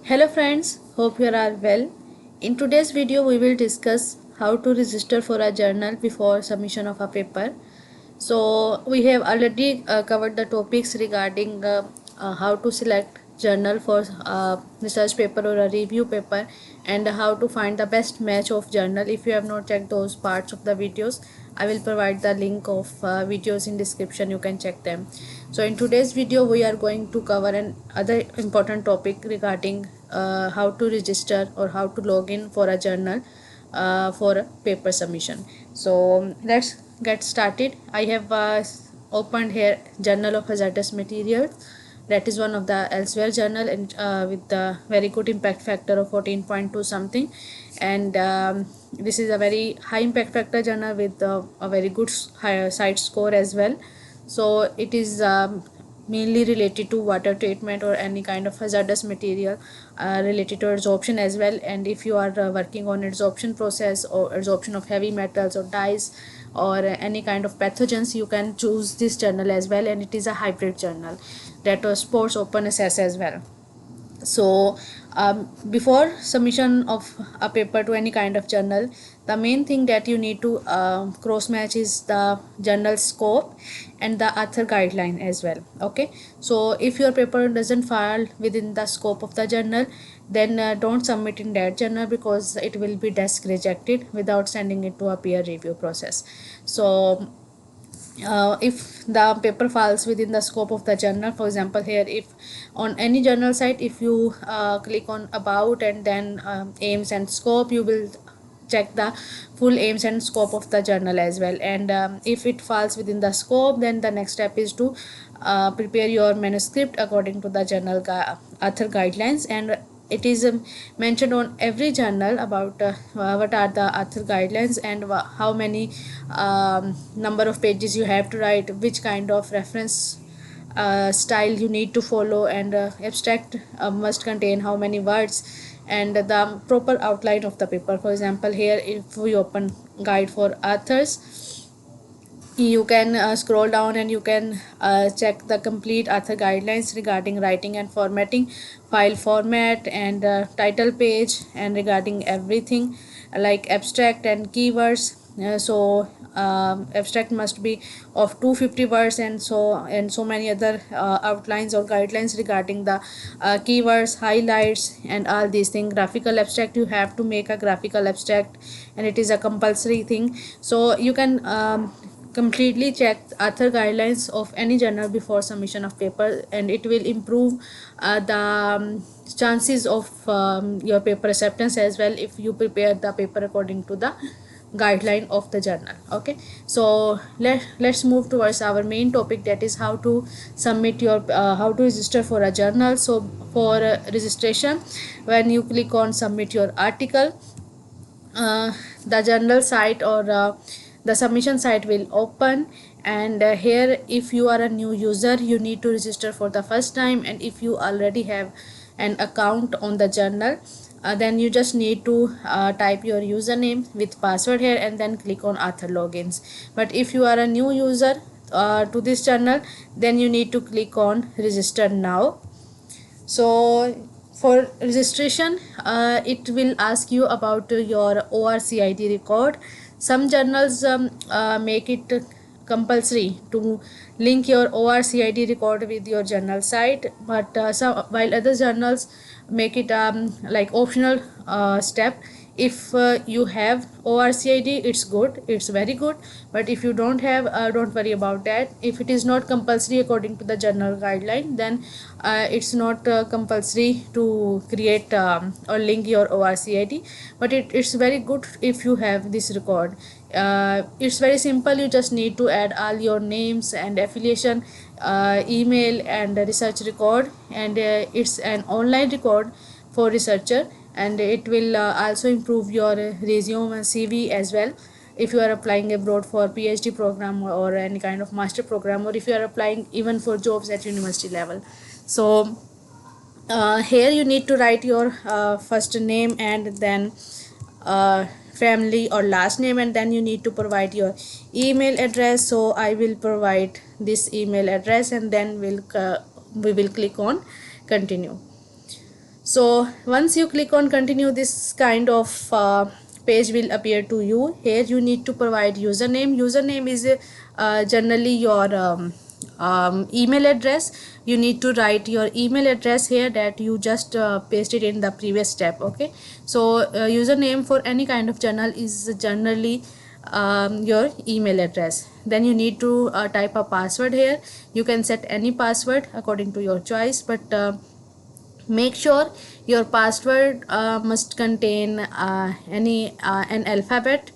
Hello friends, hope you are well. In today's video we will discuss how to register for a journal before submission of a paper. So we have already covered the topics regarding how to select journal for research paper or a review paper, and how to find the best match of journal. If you have not checked those parts of the videos, I will provide the link of videos in description. You can check them. So in today's video we are going to cover an other important topic regarding how to register or how to log in for a journal for a paper submission. So let's get started. I have opened here Journal of Hazardous Materials. That is one of the elsewhere journal, and with the very good impact factor of 14.2 something. And this is a very high impact factor journal with a very good high site score as well. So it is mainly related to water treatment or any kind of hazardous material related to adsorption as well. And if you are working on adsorption process or adsorption of heavy metals or dyes or any kind of pathogens, you can choose this journal as well. And it is a hybrid journal that supports open access as well. So before submission of a paper to any kind of journal, the main thing that you need to cross match is the journal scope and the author guideline as well. Okay, so if your paper doesn't fall within the scope of the journal, then don't submit in that journal, because it will be desk rejected without sending it to a peer review process. So if the paper falls within the scope of the journal, for example here, if on any journal site, if you click on about and then aims and scope, you will check the full aims and scope of the journal as well. And if it falls within the scope, then the next step is to prepare your manuscript according to the journal author guidelines. And it is mentioned on every journal about what are the author guidelines and how many number of pages you have to write, which kind of reference style you need to follow, and abstract must contain how many words, and the proper outline of the paper. For example here, if we open guide for authors, you can scroll down and you can check the complete author guidelines regarding writing and formatting, file format, and title page, and regarding everything like abstract and keywords. Abstract must be of 250 words, and so many other outlines or guidelines regarding the keywords, highlights, and all these things. Graphical abstract, you have to make a graphical abstract, and it is a compulsory thing. So you can completely check author guidelines of any journal before submission of paper, and it will improve the chances of your paper acceptance as well, if you prepare the paper according to the guideline of the journal. Okay, so let's move towards our main topic, that is how to submit your how to register for a journal. So for registration, when you click on submit your article, the journal site or the submission site will open. And here, if you are a new user, you need to register for the first time. And if you already have an account on the journal, then you just need to type your username with password here and then click on author logins. But if you are a new user to this journal, then you need to click on register now. So for registration, it will ask you about your ORCID record. Some journals make it compulsory to link your ORCID record with your journal site, but while other journals make it like optional step. If you have ORCID, it's good, it's very good. But if you don't have, don't worry about that. If it is not compulsory according to the journal guideline, then it's not compulsory to create or link your ORCID. But it's very good if you have this record. It's very simple. You just need to add all your names and affiliation, email, and research record. And it's an online record for researcher, and it will also improve your resume and CV as well, if you are applying abroad for PhD program or any kind of master program, or if you are applying even for jobs at university level. So here you need to write your first name and then family or last name, and then you need to provide your email address. So I will provide this email address, and then we will click on continue. So once you click on continue, this kind of page will appear to you. Here you need to provide username is generally your email address. You need to write your email address here that you just pasted in the previous step. Okay, so username for any kind of journal is generally your email address. Then you need to type a password here. You can set any password according to your choice, but make sure your password must contain any an alphabet,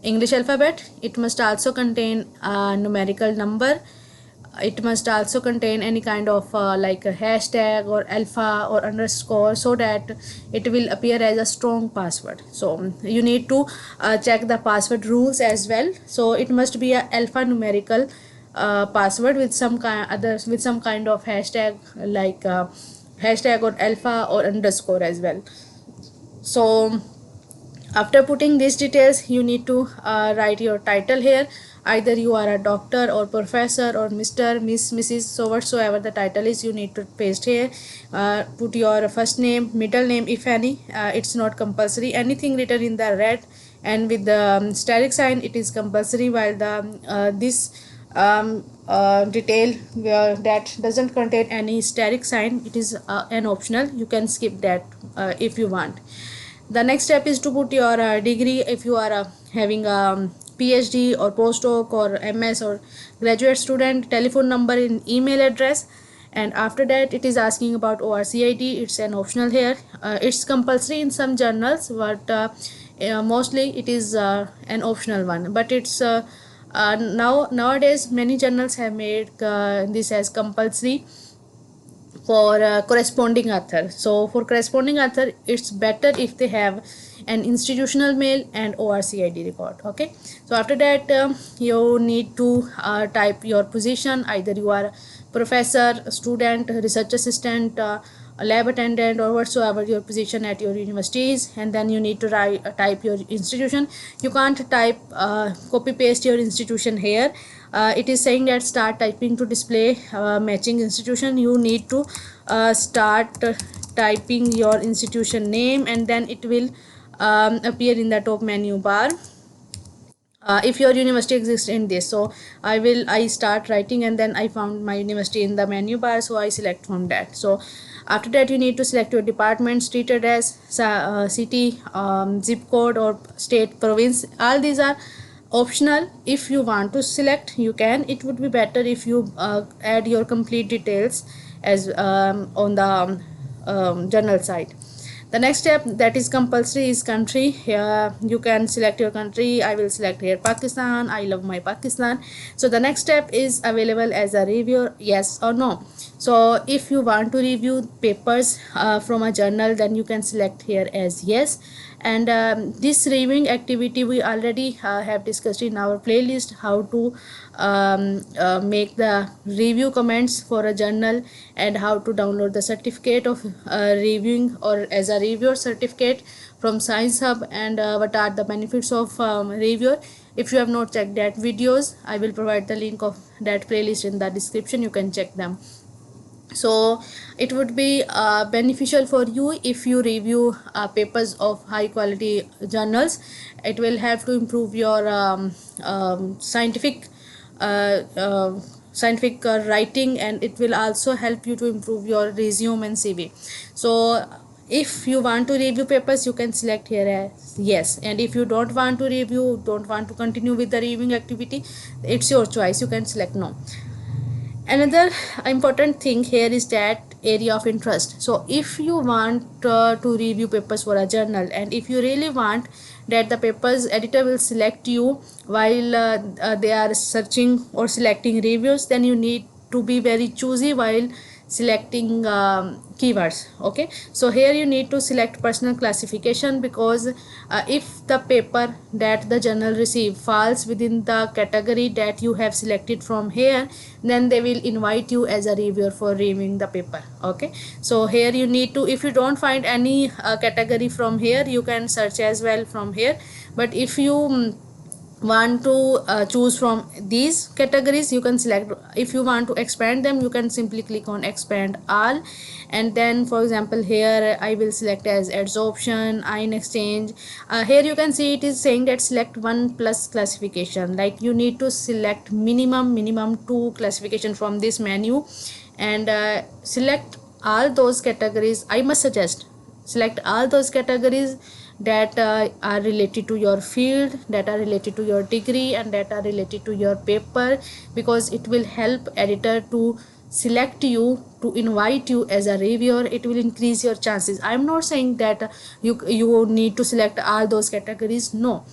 English alphabet. It must also contain a numerical number. It must also contain any kind of like a hashtag or alpha or underscore, so that it will appear as a strong password. So you need to check the password rules as well. So it must be a alphanumerical password with some kind others, with some kind of hashtag, like hashtag or alpha or underscore as well. So after putting these details, you need to write your title here. Either you are a doctor or professor or Mr., Miss, Mrs., so whatsoever the title is, you need to paste here. Put your first name, middle name if any. It's not compulsory. Anything written in the red and with the steric sign, it is compulsory, while the this detail that doesn't contain any steric sign, it is an optional. You can skip that if you want. The next step is to put your degree. If you are having a PhD or postdoc or MS or graduate student, telephone number and email address. And after that, it is asking about ORCID. It's an optional here. It's compulsory in some journals, but mostly it is an optional one. But it's nowadays many journals have made this as compulsory for corresponding author. So for corresponding author, it's better if they have an institutional mail and ORCID record. Okay, so after that you need to type your position. Either you are professor, student, research assistant, a lab attendant, or whatsoever your position at your university is. And then you need to type your institution. You can't type copy paste your institution here. It is saying that start typing to display matching institution. You need to start typing your institution name, and then it will appear in the top menu bar. If your university exists in this, so I start writing, and then I found my university in the menu bar, so I select from that. So after that, you need to select your department, street address, city, zip code, or state, province. All these are optional. If you want to select, you can. It would be better if you add your complete details as on the journal site. The next step that is compulsory is country. Here you can select your country. I will select here Pakistan. I love my Pakistan. So the next step is available as a reviewer, yes or no. So if you want to review papers from a journal, then you can select here as yes. And this reviewing activity we already have discussed in our playlist, how to make the review comments for a journal, and how to download the certificate of reviewing or as a reviewer certificate from Science Hub, and what are the benefits of reviewer. If you have not checked that videos, I will provide the link of that playlist in the description. You can check them. So it would be beneficial for you if you review papers of high quality journals. It will help to improve your scientific writing, and it will also help you to improve your resume and CV. So if you want to review papers, you can select here as yes. And if you don't want to review, don't want to continue with the reviewing activity, it's your choice. You can select no. Another important thing here is that area of interest. So if you want to review papers for a journal, and if you really want that the papers editor will select you while they are searching or selecting reviews, then you need to be very choosy while selecting keywords. Okay, so here you need to select personal classification, because if the paper that the journal receive falls within the category that you have selected from here, then they will invite you as a reviewer for reviewing the paper. Okay, so here you need to, if you don't find any category from here, you can search as well from here. But if you want to choose from these categories, you can select. If you want to expand them, you can simply click on expand all, and then for example here I will select as adsorption, ion exchange. Here you can see it is saying that select one plus classification, like you need to select minimum two classification from this menu, and select all those categories. I must suggest select all those categories that are related to your field, that are related to your degree, and that are related to your paper, because it will help editor to select you, to invite you as a reviewer. It will increase your chances. I'm not saying that you need to select all those categories. No,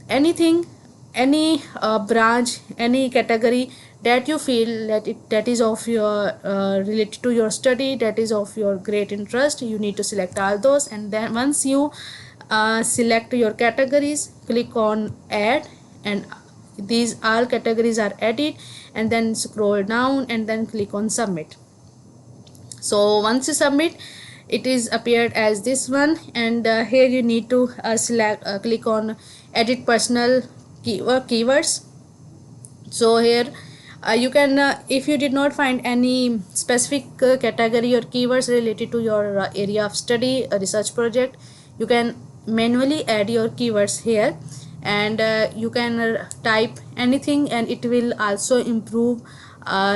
anything, any branch, any category that you feel that that is of your related to your study, that is of your great interest, you need to select all those. And then once you select your categories, click on add, and these all categories are added, and then scroll down and then click on submit. So once you submit, it is appeared as this one, and here you need to select click on edit personal keywords. So here you can if you did not find any specific category or keywords related to your area of study, a research project, you can manually add your keywords here, and you can type anything, and it will also improve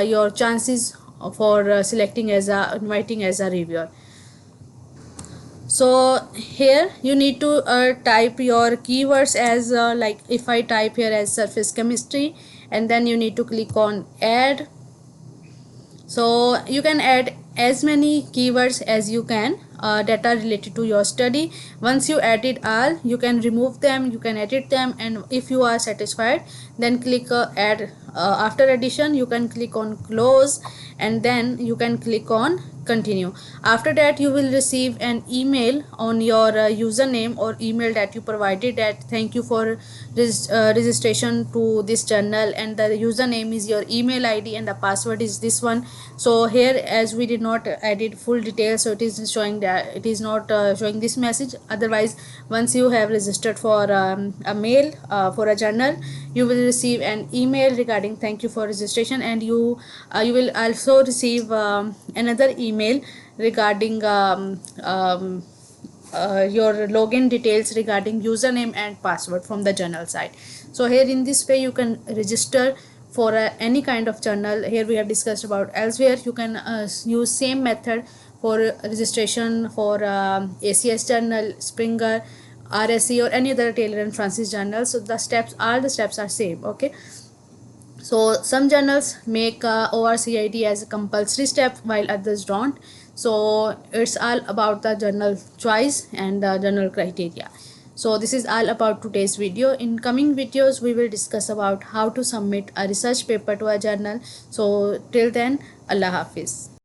your chances for selecting as a inviting as a reviewer. So here you need to type your keywords as like if I type here as surface chemistry, and then you need to click on add. So you can add as many keywords as you can that are related to your study. Once you add it all, you can remove them, you can edit them, and if you are satisfied, then click add. After addition, you can click on close, and then you can click on continue. After that, you will receive an email on your username or email that you provided, that thank you for registration to this journal, and the username is your email ID and the password is this one. So here, as we did not edit full details, so it is showing that it is not showing this message. Otherwise, once you have registered for a mail for a journal, you will receive an email regarding thank you for registration, and you will also receive another email regarding your login details regarding username and password from the journal site. So here in this way you can register for any kind of journal. Here we have discussed about elsewhere. You can use same method for registration for ACS journal, Springer, RSE, or any other Taylor and Francis journal. So the steps, all the steps are same. Okay, so some journals make ORCID as a compulsory step while others don't. So it's all about the journal choice and the journal criteria. So this is all about today's video. In coming videos, we will discuss about how to submit a research paper to a journal. So till then, Allah Hafiz.